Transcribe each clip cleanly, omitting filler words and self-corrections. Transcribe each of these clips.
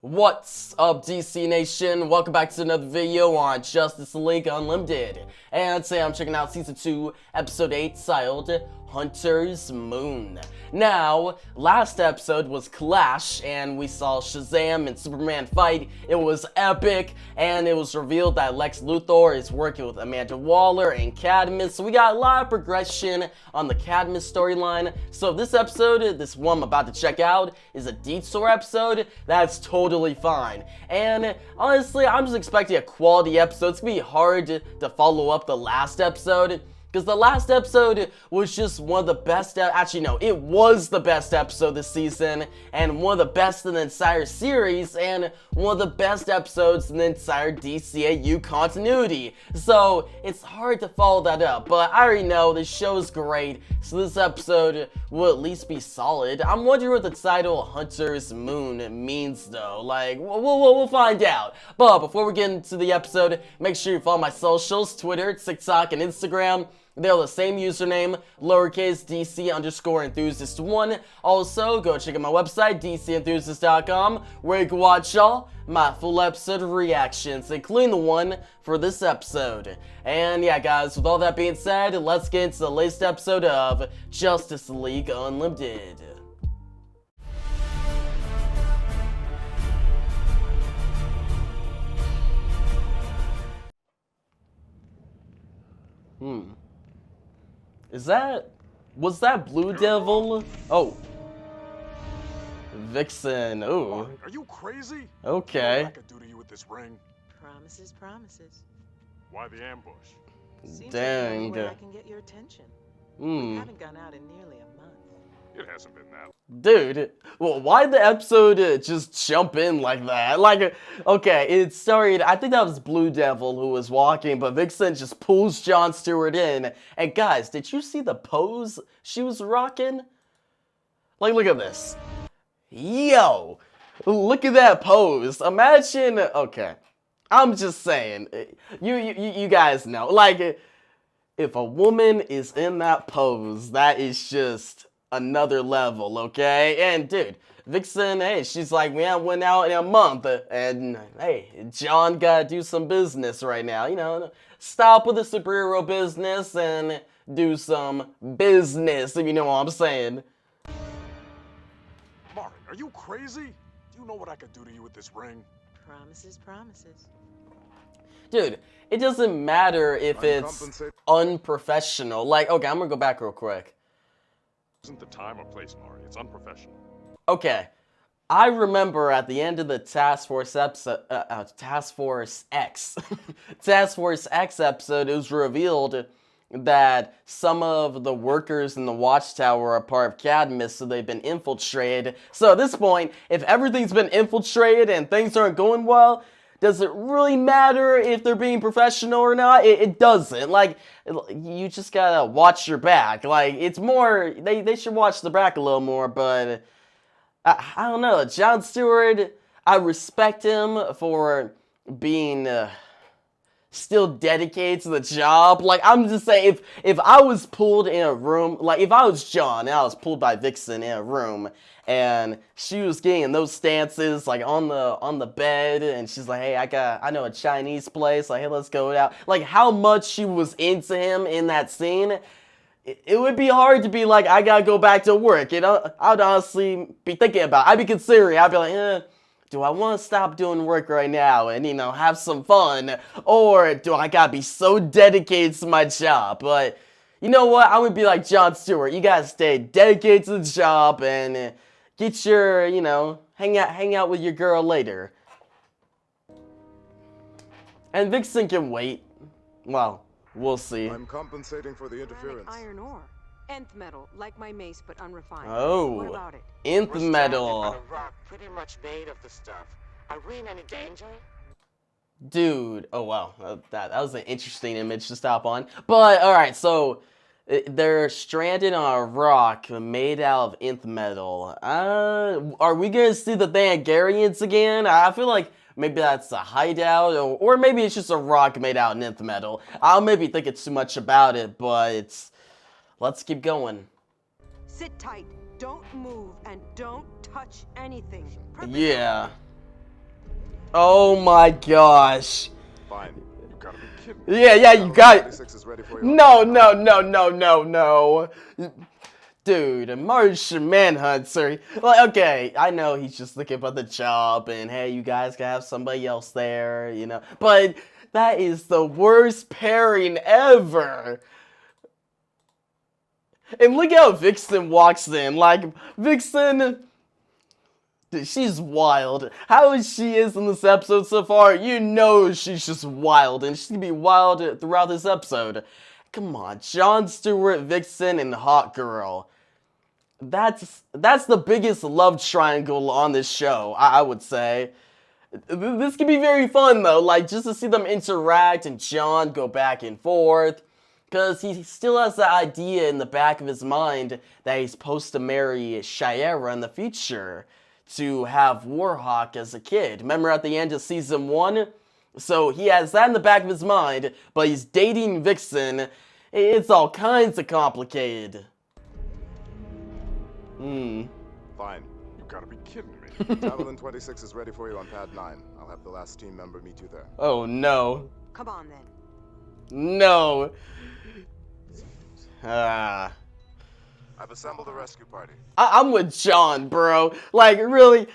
What's up, DC Nation? Welcome back to another video on Justice League Unlimited. And today I'm checking out Season 2, Episode 8, titled Hunter's Moon. Now, last episode was Clash, and we saw Shazam and Superman fight. It was epic, and it was revealed that Lex Luthor is working with Amanda Waller and Cadmus. So we got a lot of progression on the Cadmus storyline. So this episode, this one I'm about to check out, is a Detour episode. That's totally fine. And honestly, I'm just expecting a quality episode. It's gonna be hard to follow up the last episode, because the last episode was just one of the best, actually no, it was the best episode this season, and one of the best in the entire series, and one of the best episodes in the entire DCAU continuity. So, it's hard to follow that up, but I already know this show is great, so this episode will at least be solid. I'm wondering what the title Hunter's Moon means though, like, we'll find out. But before we get into the episode, make sure you follow my socials, Twitter, TikTok, and Instagram. They're the same username, lowercase DC_enthusiast1. Also, go check out my website, dcenthusiast.com, where you can watch all my full episode reactions, including the one for this episode. And yeah, guys, with all that being said, let's get into the latest episode of Justice League Unlimited. Was that Blue Devil? Oh. Vixen, ooh. Are you crazy? Okay. What I could do to you with this ring? Promises, promises. Why the ambush? Seems Dang. like the only way I can get your attention. We haven't gone out in nearly a month. It hasn't been that. Dude, well, why'd the episode just jump in like that? Like, okay, it started, I think that was Blue Devil who was walking, but Vixen just pulls Jon Stewart in. And guys, did you see the pose she was rocking? Like, look at this. Yo, look at that pose. Imagine, okay, I'm just saying, you guys know, like, if a woman is in that pose, that is just another level, okay? And dude, Vixen, hey, she's like, we haven't went out in a month, and hey, Jon gotta do some business right now, you know, stop with the superhero business and do some business, if you know what I'm saying. Martin, are you crazy? Do you know what I could do to you with this ring? Promises, promises. Dude, it doesn't matter if it's unprofessional. Like, okay, I'm gonna go back real quick. Isn't the time or place, Martin. It's unprofessional. Okay, I remember at the end of the Task Force episode, Task Force X, Task Force X episode, it was revealed that some of the workers in the Watchtower are part of Cadmus, so they've been infiltrated. So at this point, if everything's been infiltrated and things aren't going well, does it really matter if they're being professional or not? It doesn't. Like, you just gotta watch your back. Like, it's more, they should watch the back a little more, but I don't know. Jon Stewart, I respect him for being still dedicated to the job. Like, I'm just saying, if I was pulled in a room, like, if I was Jon and I was pulled by Vixen in a room, and she was getting in those stances, like, on the bed, and she's like, hey, I know a Chinese place, like, hey, let's go out. Like, how much she was into him in that scene, it would be hard to be like, I gotta go back to work, you know? I'd honestly be thinking about it. I'd be considering, I'd be like, do I want to stop doing work right now and, you know, have some fun? Or do I gotta be so dedicated to my job? But, you know what? I'm gonna be like Jon Stewart. You gotta stay dedicated to the job and get your, you know, hang out with your girl later. And Vixen can wait. Well, we'll see. I'm compensating for the interference. Iron ore. Nth metal, like my mace, but unrefined. Oh, What about it? nth We're metal. stranded on a rock pretty much made of the stuff. Are we in any danger? Dude, oh wow, that was an interesting image to stop on. But, alright, so they're stranded on a rock made out of nth metal. Are we gonna see the Thanagarians again? I feel like maybe that's a hideout, or maybe it's just a rock made out of nth metal. I'll maybe think it's too much about it, but let's keep going. Sit tight. Don't move and don't touch anything. Purpose Yeah. Oh my gosh. Fine. You gotta be kidding me. Yeah, you got 26 is ready for you. No. Dude, Martian Manhunter. Like, okay, I know he's just looking for the job, and hey, you guys can have somebody else there, you know. But that is the worst pairing ever. And look how Vixen walks in. Like, Vixen, dude, she's wild. How she is in this episode so far, you know she's just wild, and she's gonna be wild throughout this episode. Come on, Jon Stewart, Vixen, and Hawkgirl. That's the biggest love triangle on this show, I would say. This could be very fun, though, like, just to see them interact and Jon go back and forth. Because he still has that idea in the back of his mind that he's supposed to marry Shayera in the future to have Warhawk as a kid. Remember at the end of season 1? So he has that in the back of his mind, but he's dating Vixen. It's all kinds of complicated. Fine. You gotta be kidding me. Javelin 26 is ready for you on pad 9. I'll have the last team member meet you there. Oh no. Come on then. No. I've assembled a rescue party. I'm with Jon, bro. Like, really?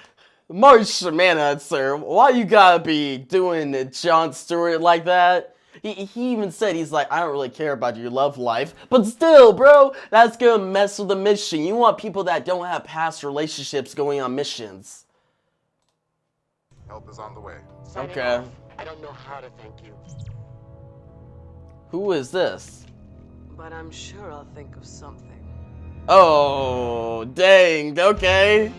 Martian Manhunter, why you gotta be doing Jon Stewart like that? He even said, he's like, I don't really care about your love life. But still, bro, that's gonna mess with the mission. You want people that don't have past relationships going on missions. Help is on the way. Signing Okay. off. I don't know how to thank you. Who is this? But I'm sure I'll think of something. Oh, dang, okay.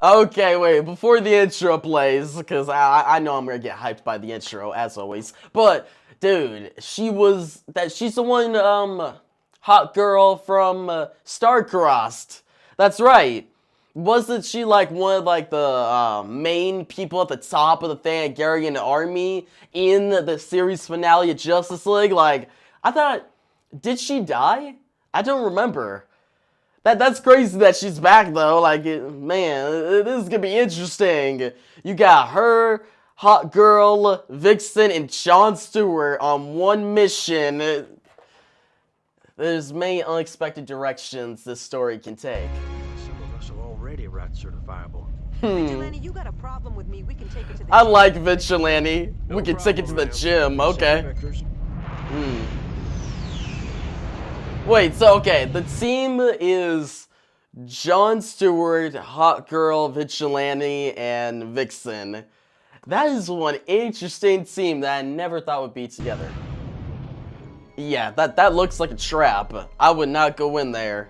Okay, wait, before the intro plays, because I know I'm gonna get hyped by the intro, as always, but, dude, she's the one, hot girl from, Star-Crossed. That's right. Wasn't she, like, one of, like, the, main people at the top of the Thanagarian army in the series finale of Justice League? Like, I thought, did she die? I don't remember. That's crazy that she's back, though. Like, man, this is gonna be interesting. You got her, Hawkgirl, Vixen, and Jon Stewart on one mission. There's many unexpected directions this story can take. Some of us are already rat certifiable. Vigilante, you got a problem with me. We can take it to the I gym. like Vigilante. We can take it to the problem, gym, okay. Vectors. Wait, so okay, the team is Jon Stewart, Hawkgirl, Vigilante, and Vixen. That is one interesting team that I never thought would be together. Yeah, that looks like a trap. I would not go in there.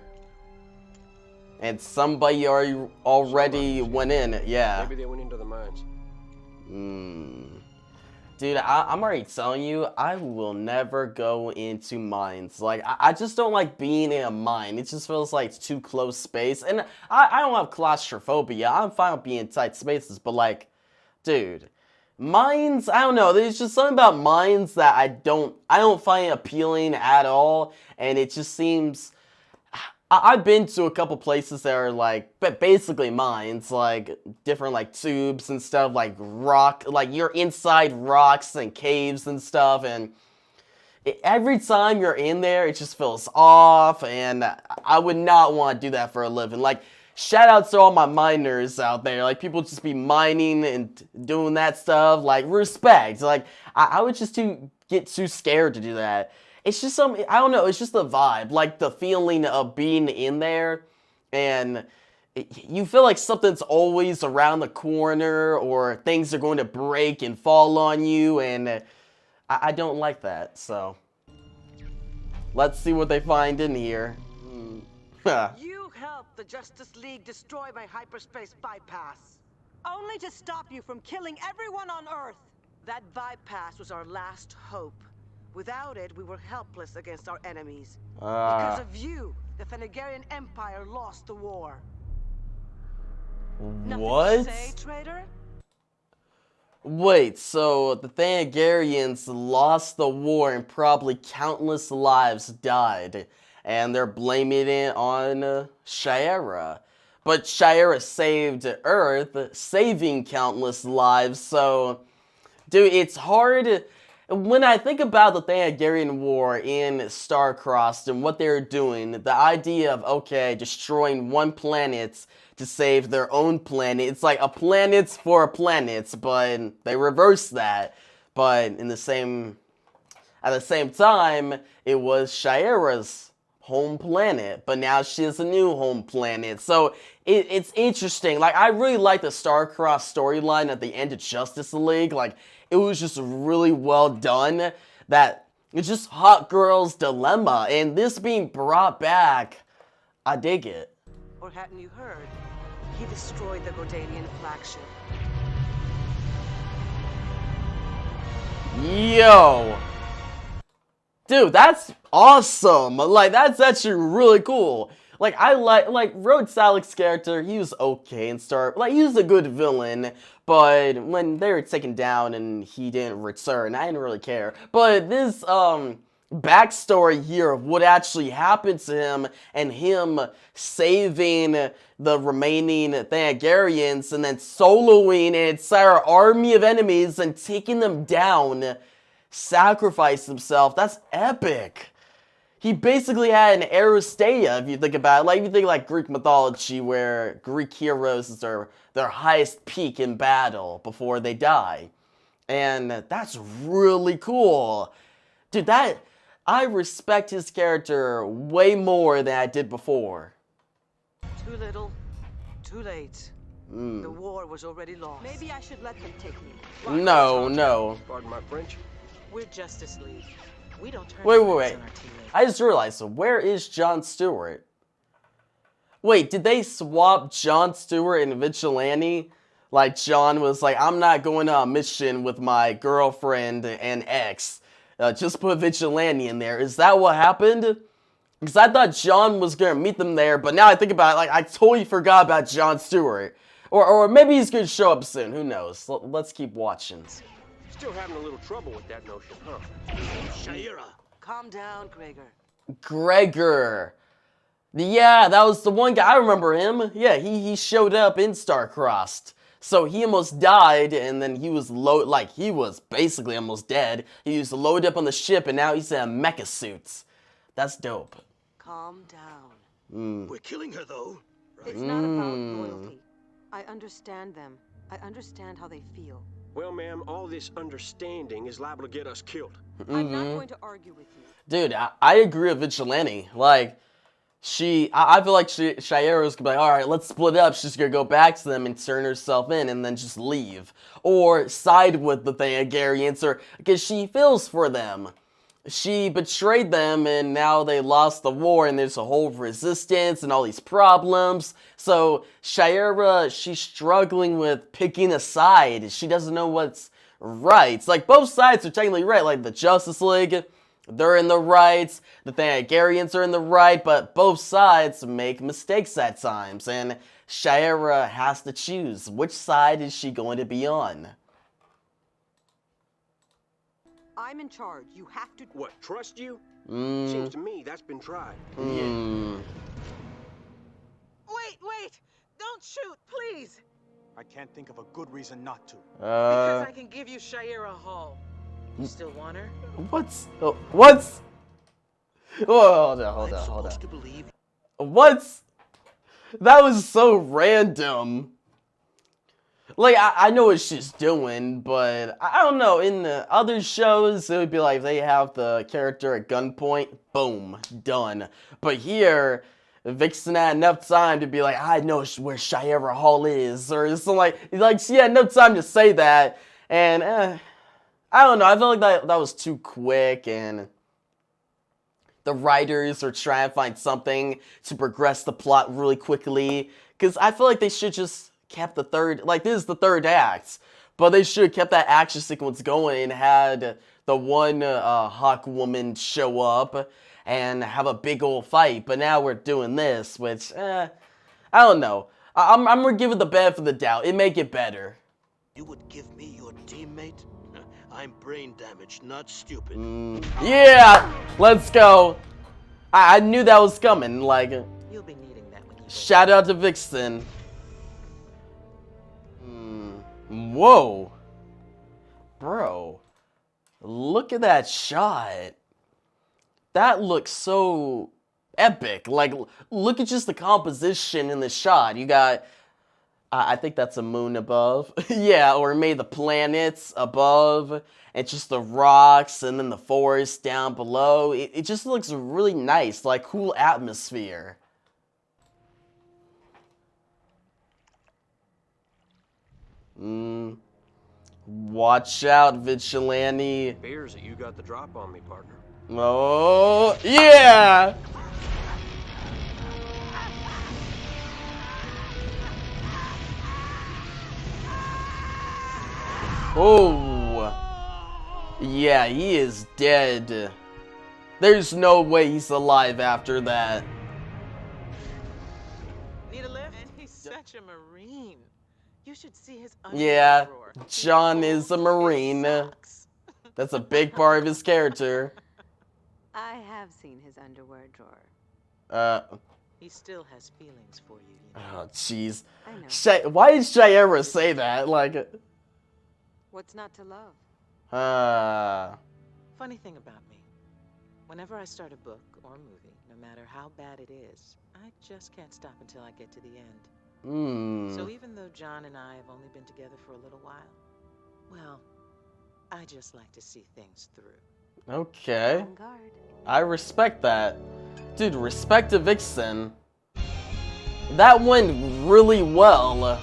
And somebody already went in, yeah. Maybe they went into the mines. Dude, I'm already telling you, I will never go into mines. Like, I just don't like being in a mine. It just feels like it's too close space. And I don't have claustrophobia. I'm fine with being in tight spaces. But, like, dude, mines, I don't know. There's just something about mines that I don't find appealing at all. And it just seems... I've been to a couple places that are like, basically mines, like different like tubes and stuff, like rock, like you're inside rocks and caves and stuff, and every time you're in there, it just feels off, and I would not want to do that for a living. Like, shout out to all my miners out there, like people just be mining and doing that stuff, like respect. Like, I would just get too scared to do that. It's just something, I don't know, it's just the vibe, like the feeling of being in there, and you feel like something's always around the corner, or things are going to break and fall on you, and I don't like that, so. Let's see what they find in here. You helped the Justice League destroy my hyperspace bypass. Only to stop you from killing everyone on Earth. That bypass was our last hope. Without it, we were helpless against our enemies. Because of you, the Thanagarian Empire lost the war. Nothing What? to say, traitor? Wait, so the Thanagarians lost the war and probably countless lives died, and they're blaming it on Shayera. but Shayera saved Earth, saving countless lives, so, dude, it's hard. When I think about the Thanagarian War in Starcrossed and what they're doing, the idea of, okay, destroying one planet to save their own planet, it's like a planet for a planet, but they reverse that. But at the same time, it was Shayera's home planet, but now she has a new home planet. So it's interesting. Like, I really like the Starcrossed storyline at the end of Justice League. Like, it was just really well done. That it's just Hawkgirl's dilemma, and this being brought back, I dig it. Or hadn't you heard? He destroyed the Gordanian flagship. Yo! Dude, that's awesome! Like, that's actually really cool. Like, I like Road Salik's character, he was okay and he was a good villain, but when they were taken down and he didn't return, I didn't really care. But this, backstory here of what actually happened to him and him saving the remaining Thanagarians and then soloing an entire army of enemies and taking them down, sacrificed himself, that's epic. He basically had an Aristeia, if you think about it. Like, if you think like Greek mythology, where Greek heroes is their highest peak in battle before they die. And that's really cool. Dude, I respect his character way more than I did before. Too little, too late. The war was already lost. Maybe I should let them take me. No. Pardon my French. We're Justice League. We don't turn Wait. backs on our teammates. I just realized, so where is John Stewart? Wait, did they swap John Stewart and Vigilante? Like, John was like, I'm not going on a mission with my girlfriend and ex. Just put Vigilante in there. Is that what happened? Because I thought John was going to meet them there, but now I think about it, like, I totally forgot about John Stewart. Or maybe he's going to show up soon. Who knows? Let's keep watching. Still having a little trouble with that notion, huh? Shayera. Calm down, Gregor. Yeah, that was the one guy. I remember him. Yeah, he showed up in Starcrossed. So he almost died, and then he was he was basically almost dead. He was loaded up on the ship, and now he's in a mecha suit. That's dope. Calm down. We're killing her, though. It's not about loyalty. I understand them. I understand how they feel. Well, ma'am, all this understanding is liable to get us killed. I'm not going to argue with you. Dude, I agree with Vigilante. Like, I feel like Shayera's gonna be like, alright, let's split up. She's gonna go back to them and turn herself in and then just leave. Or side with the Thanagarians, or because she feels for them. She betrayed them and now they lost the war and there's a whole resistance and all these problems. So Shayera, she's struggling with picking a side. She doesn't know what's right. It's like both sides are technically right. Like the Justice League, they're in the right. The Thanagarians are in the right, but both sides make mistakes at times. And Shayera has to choose. Which side is she going to be on? I'm in charge. You have to... What, trust you? Seems to me that's been tried. Wait! Don't shoot, please! I can't think of a good reason not to. Because I can give you Shayera Hall. You still want her? What's... What's... Oh, hold on. To believe What? That was so random. Like, I know what she's doing, but I don't know. In the other shows, it would be like they have the character at gunpoint, boom, done. But here, Vixen had enough time to be like, I know where Shayera Hall is, or something like she had no time to say that. And, I don't know, I felt like that was too quick, and the writers are trying to find something to progress the plot really quickly, because I feel like they should just kept the third, like this is the third act, but they should have kept that action sequence going and had the one Hawk woman show up and have a big old fight. But now we're doing this, which I don't know. I'm gonna give it the benefit of the doubt. It may get better. You would give me your teammate? I'm brain damaged, not stupid. Yeah, let's go. I knew that was coming. Like, You'll be needing that when you Shout out to Vixen. Whoa. Bro. Look at that shot. That looks so epic. Like, look at just the composition in the shot. You got, I think that's a moon above. Yeah, or maybe the planets above, and just the rocks, and then the forest down below. It just looks really nice, like cool atmosphere. Watch out, Vigilante. Appears that you got the drop on me, partner. Oh, yeah! Oh, yeah, he is dead. There's no way he's alive after that. Need a lift? And he's such a Marine. You should see his underwear Yeah, drawer. John is a Marine. That's a big part of his character. I have seen his underwear drawer. He still has feelings for you, you know. Oh, jeez. I know. Why did Shayera say that? Like, What's not to love? Funny thing about me, whenever I start a book or movie, no matter how bad it is, I just can't stop until I get to the end. So even though John and I have only been together for a little while, well, I just like to see things through. Okay. On guard. I respect that. Dude, respect to Vixen. That went really well.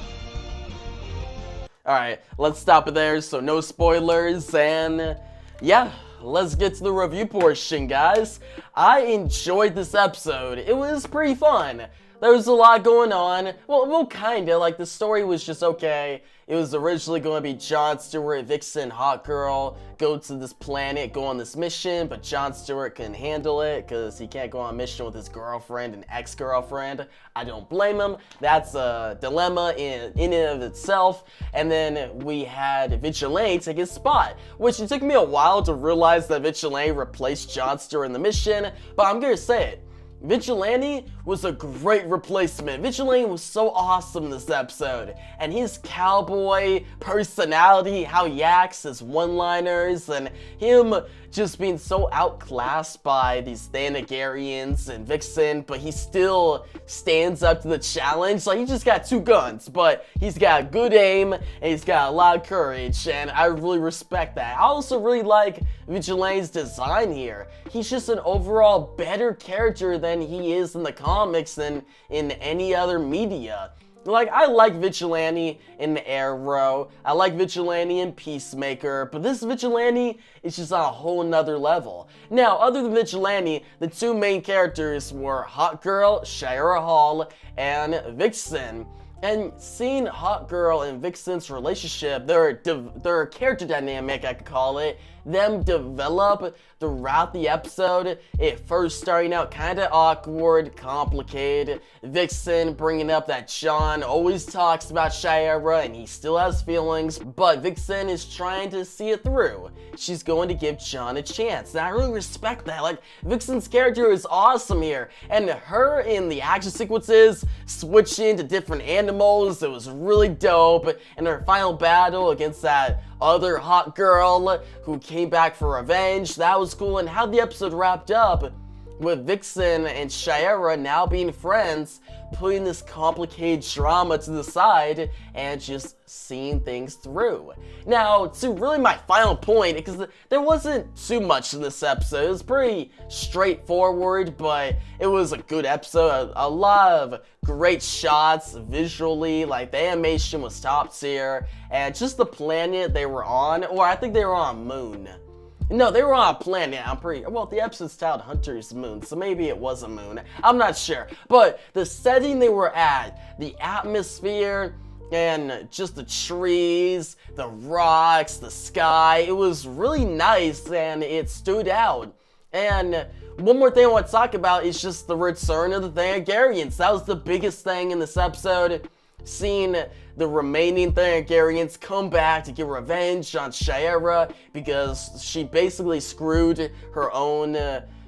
Alright, let's stop it there, so no spoilers, and yeah, let's get to the review portion, guys. I enjoyed this episode. It was pretty fun. There was a lot going on. Well, kinda. Like, the story was just okay. It was originally going to be Jon Stewart, Vixen, Hawkgirl go to this planet, go on this mission, but Jon Stewart couldn't handle it because he can't go on a mission with his girlfriend and ex-girlfriend. I don't blame him. That's a dilemma in and of itself. And then we had Vigilante take his spot, which it took me a while to realize that Vigilante replaced Jon Stewart in the mission, but I'm gonna say it. Vigilante was a great replacement. Vigilante was so awesome in this episode. And his cowboy personality, how he acts, his one-liners, and him just being so outclassed by these Thanagarians and Vixen, but he still stands up to the challenge. Like, he just got two guns, but he's got good aim, and he's got a lot of courage, and I really respect that. I also really like Vigilante's design here. He's just an overall better character than he is in the comics than in any other media. Like, I like Vigilante in Arrow, I like Vigilante in Peacemaker, but this Vigilante is just on a whole nother level. Now, other than Vigilante, the two main characters were Hawkgirl, Shayera Hall, and Vixen. And seeing Hawkgirl and Vixen's relationship, their character dynamic, I could call it, them develop throughout the episode. It first starting out kind of awkward, complicated. Vixen bringing up that John always talks about Shayera and he still has feelings, but Vixen is trying to see it through. She's going to give John a chance, and I really respect that. Like, Vixen's character is awesome here, and her in the action sequences, switching to different animals, it was really dope, and her final battle against that other Hawkgirl who came back for revenge, that was cool, and how the episode wrapped up with Vixen and Shayera now being friends, putting this complicated drama to the side and just seeing things through. Now, to really my final point, because there wasn't too much in this episode, it was pretty straightforward, but it was a good episode, a lot of great shots visually, like the animation was top tier, and just the planet they were on, or I think they were on a moon. No, they were on a planet, well, the episode's titled Hunter's Moon, so maybe it was a moon. I'm not sure. But the setting they were at, the atmosphere, and just the trees, the rocks, the sky, it was really nice and it stood out. And one more thing I want to talk about is just the return of the Thanagarians. That was the biggest thing in this episode. Seeing the remaining Thanagarians come back to get revenge on Shayera because she basically screwed her own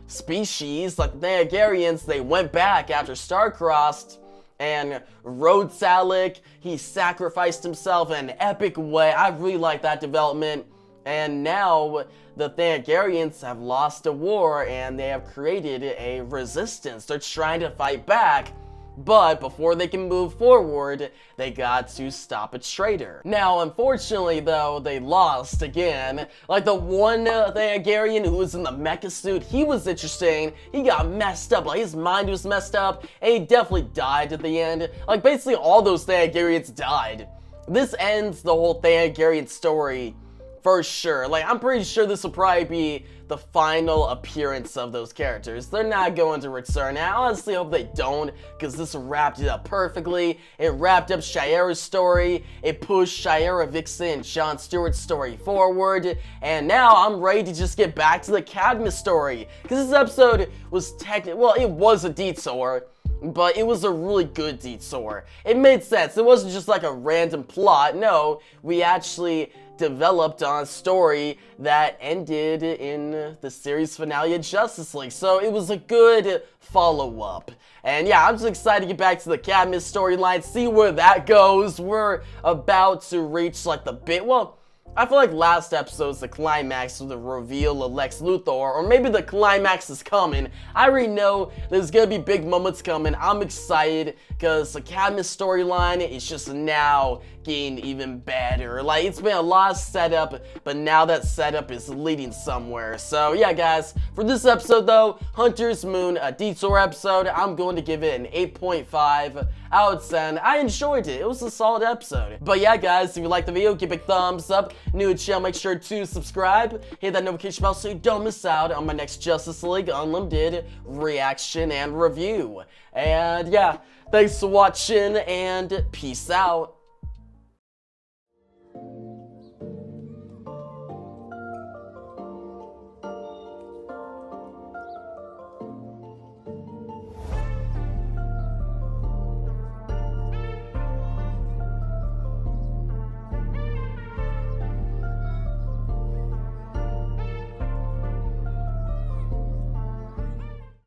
species. Like the Thanagarians, they went back after Star-Crossed And Rhodes Alec, he sacrificed himself in an epic way. I really like that development. And now the Thanagarians have lost a war and they have created a resistance. They're trying to fight back. But before they can move forward, they got to stop a traitor. Now, unfortunately, though, they lost again. Like, the one Thanagarian who was in the mecha suit, he was interesting. He got messed up. Like, his mind was messed up, and he definitely died at the end. Like, basically, all those Thanagarians died. This ends the whole Thanagarian story for sure. Like, I'm pretty sure this will probably be the final appearance of those characters. They're not going to return. I honestly hope they don't, because this wrapped it up perfectly. It wrapped up Shayera's story. It pushed Shayera, Vixen, and Jon Stewart's story forward. And now I'm ready to just get back to the Cadmus story, because this episode was well, it was a detour, but it was a really good detour. It made sense. It wasn't just like a random plot. No, we actually developed on a story that ended in the series finale of Justice League. So it was a good follow-up. And yeah, I'm just excited to get back to the Cadmus storyline, see where that goes. We're about to reach like the well, I feel like last episode's the climax of the reveal of Lex Luthor, or maybe the climax is coming. I already know there's gonna be big moments coming. I'm excited because the Cadmus storyline is just now getting even better. Like, it's been a lot of setup, but now that setup is leading somewhere. So yeah, guys, for this episode though, Hunter's Moon, a Detour episode, I'm going to give it an 8.5 out of 10. I enjoyed it. It was a solid episode. But yeah, guys, if you liked the video, give it a thumbs up. New to the channel, make sure to subscribe. Hit that notification bell so you don't miss out on my next Justice League Unlimited reaction and review. And yeah, thanks for watching and peace out.